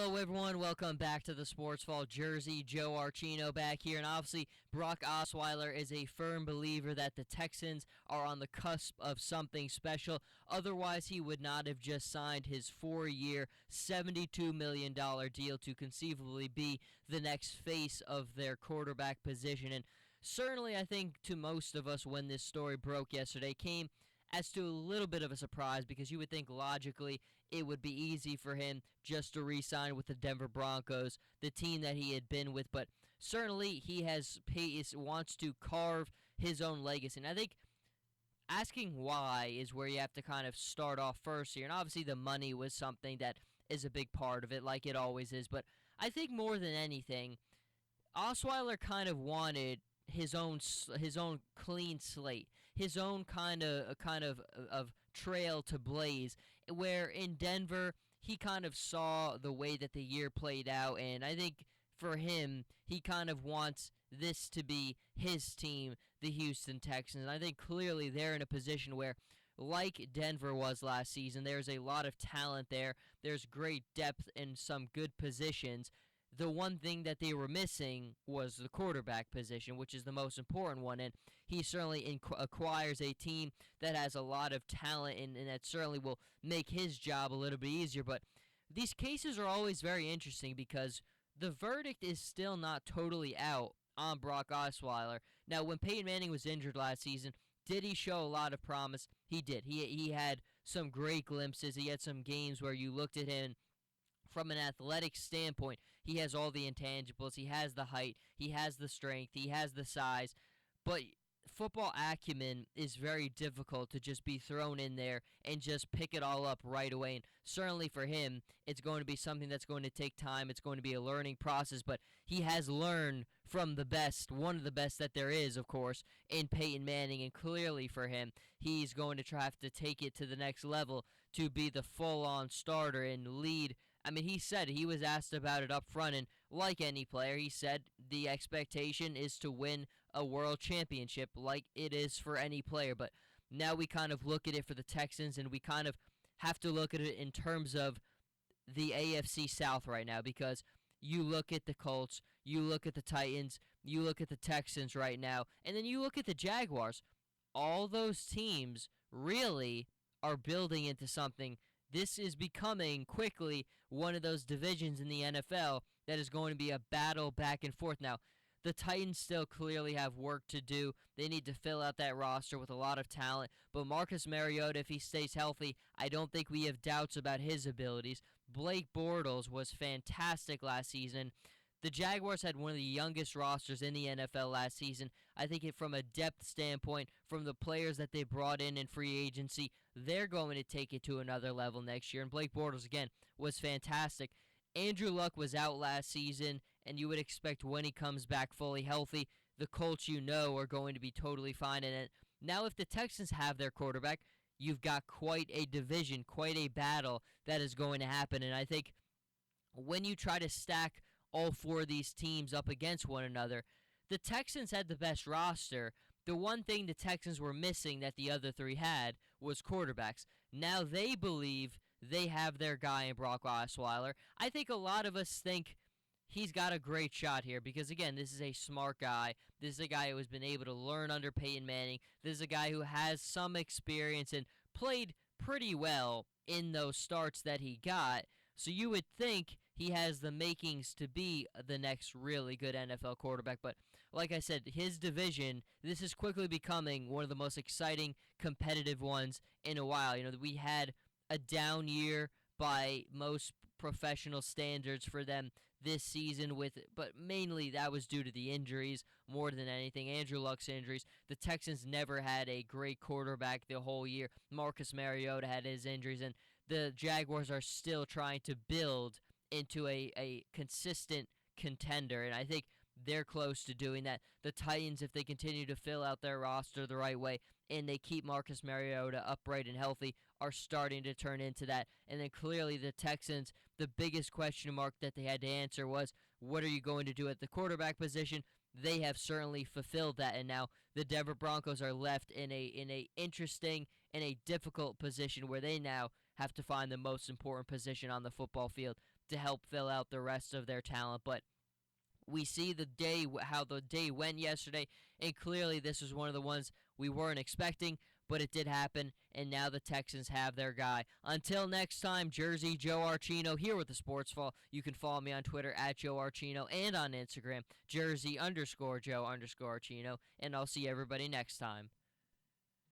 Hello, everyone. Welcome back to the Sports Fall Jersey. Joe Archino back here. And obviously, Brock Osweiler is a firm believer that the Texans are on the cusp of something special. Otherwise, he would not have just signed his 4-year, $72 million deal to conceivably be the next face of their quarterback position. And certainly, I think to most of us, when this story broke yesterday, came as to a little bit of a surprise because you would think logically it would be easy for him just to re-sign with the Denver Broncos, the team that he had been with. But certainly he wants to carve his own legacy. And I think asking why is where you have to kind of start off first here. And obviously the money was something that is a big part of it, like it always is. But I think more than anything, Osweiler kind of wanted his own clean slate, his own kind of trail to blaze. Where in Denver, he kind of saw the way that the year played out, and I think for him, he kind of wants this to be his team, the Houston Texans. And I think clearly they're in a position where, like Denver was last season, there's a lot of talent there. There's great depth in some good positions. The one thing that they were missing was the quarterback position, which is the most important one. And he certainly acquires a team that has a lot of talent, and that certainly will make his job a little bit easier. But these cases are always very interesting because the verdict is still not totally out on Brock Osweiler. Now, when Peyton Manning was injured last season, did he show a lot of promise? He did. He had some great glimpses. He had some games where you looked at him from an athletic standpoint. He has all the intangibles. He has the height. He has the strength. He has the size. But football acumen is very difficult to just be thrown in there and just pick it all up right away. And certainly for him, it's going to be something that's going to take time. It's going to be a learning process. But he has learned from the best, one of the best that there is, of course, in Peyton Manning. And clearly for him, he's going to have to take it to the next level to be the full-on starter and lead. I mean, he said, he was asked about it up front, and like any player, he said the expectation is to win a world championship like it is for any player. But now we kind of look at it for the Texans, and we kind of have to look at it in terms of the AFC South right now, because you look at the Colts, you look at the Titans, you look at the Texans right now, and then you look at the Jaguars. All those teams really are building into something. This is becoming quickly one of those divisions in the NFL that is going to be a battle back and forth. Now, the Titans still clearly have work to do. They need to fill out that roster with a lot of talent. But Marcus Mariota, if he stays healthy, I don't think we have doubts about his abilities. Blake Bortles was fantastic last season. The Jaguars had one of the youngest rosters in the NFL last season. I think from a depth standpoint, from the players that they brought in free agency, they're going to take it to another level next year. And Blake Bortles, again, was fantastic. Andrew Luck was out last season, and you would expect when he comes back fully healthy, the Colts, are going to be totally fine in it. Now, if the Texans have their quarterback, you've got quite a division, quite a battle that is going to happen. And I think when you try to stack all four of these teams up against one another, the Texans had the best roster. The one thing the Texans were missing that the other three had was quarterbacks. Now they believe they have their guy in Brock Osweiler. I think a lot of us think he's got a great shot here because, again, this is a smart guy. This is a guy who has been able to learn under Peyton Manning. This is a guy who has some experience and played pretty well in those starts that he got. So you would think he has the makings to be the next really good NFL quarterback. But like I said, his division, this is quickly becoming one of the most exciting competitive ones in a while. We had a down year by most professional standards for them this season, but mainly that was due to the injuries more than anything. Andrew Luck's injuries. The Texans never had a great quarterback the whole year. Marcus Mariota had his injuries, and the Jaguars are still trying to build into a consistent contender, and I think they're close to doing that. The Titans, if they continue to fill out their roster the right way and they keep Marcus Mariota upright and healthy, are starting to turn into that. And then clearly the Texans, the biggest question mark that they had to answer was, what are you going to do at the quarterback position? They have certainly fulfilled that, and now the Denver Broncos are left in a interesting and a difficult position where they now have to find the most important position on the football field to help fill out the rest of their talent. But we see how the day went yesterday, and clearly this was one of the ones we weren't expecting, but it did happen, and now the Texans have their guy. Until next time, Jersey Joe Archino here with the Sports Fall. You can follow me on Twitter at Joe Archino and on Instagram, Jersey_Joe_Archino, and I'll see everybody next time.